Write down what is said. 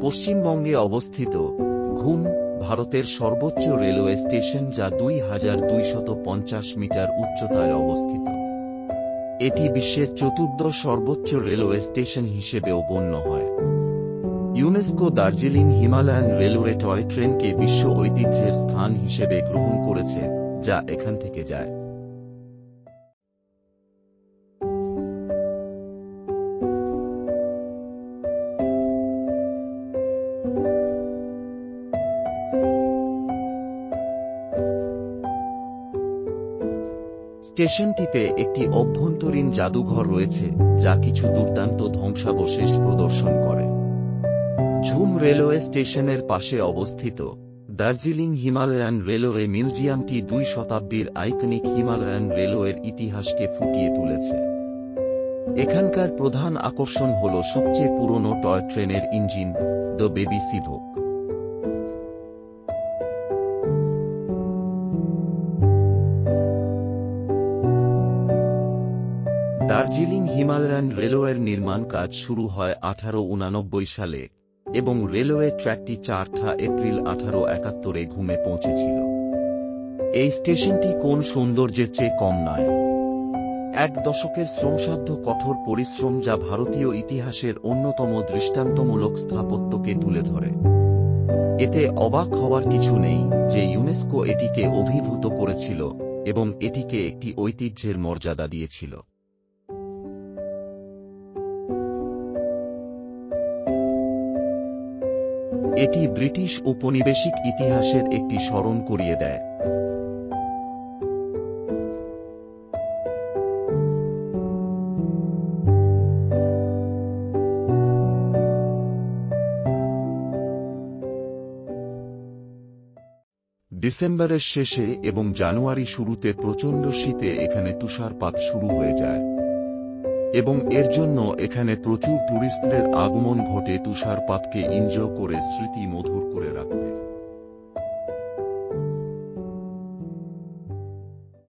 পশ্চিমবঙ্গে অবস্থিত ঘুম ভারতের সর্বোচ্চ রেলওয়ে স্টেশন, যা 2250 মিটার উচ্চতায় অবস্থিত। এটি বিশ্বের চতুর্দশ সর্বোচ্চ রেলওয়ে স্টেশন হিসেবেও গণ্য হয়। UNESCO Darjeeling Himalayan railway toy ট্রেনকে বিশ্ব ঐতিহ্যের স্থান হিসেবে গ্রহণ করেছে, যা এখান থেকে যায়। স্টেশনটিতে একটি অভ্যন্তরীণ জাদুঘর রয়েছে, যা কিছু দুর্দান্ত ধ্বংসাবশেষ প্রদর্শন করে। ঝুম রেলওয়ে স্টেশনের পাশে অবস্থিত দার্জিলিং হিমালয়ান রেলওয়ে মিউজিয়ামটি 2 শতাব্দীর আইকনিক হিমালয়ান রেলওয়ের ইতিহাসকে ফুটিয়ে তুলেছে। এখানকার প্রধান আকর্ষণ হল সবচেয়ে পুরনো টয় ট্রেনের ইঞ্জিন, the baby Sivok. Darjeeling Himalayan রেলওয়ের নির্মাণ কাজ শুরু হয় 1889 সালে এবং রেলওয়ে ট্র্যাকটি 4 এপ্রিল 1871 ঘুমে পৌঁছেছিল। এই স্টেশনটি কোন সৌন্দর্যের চেয়ে কম নয়। 1 দশকের শ্রমসাধ্য কঠোর পরিশ্রম, যা ভারতীয় ইতিহাসের অন্যতম দৃষ্টান্তমূলক স্থাপত্যকে তুলে ধরে। এতে অবাক হওয়ার কিছু নেই যে ইউনেস্কো এটিকে অভিভূত করেছিল এবং এটিকে একটি ঐতিহ্যের মর্যাদা দিয়েছিল। এটি ব্রিটিশ উপনিবেশিক ইতিহাসের একটি স্মরণ করিয়ে দেয়। ডিসেম্বরের শেষে এবং জানুয়ারি শুরুতে প্রচণ্ড শীতে এখানে তুষারপাত শুরু হয়ে যায় এবং এর জন্য এখানে প্রচুর টুরিস্টদের আগমন ঘটে তুষারপাতকে এনজয় করে স্মৃতি মধুর করে রাখতে।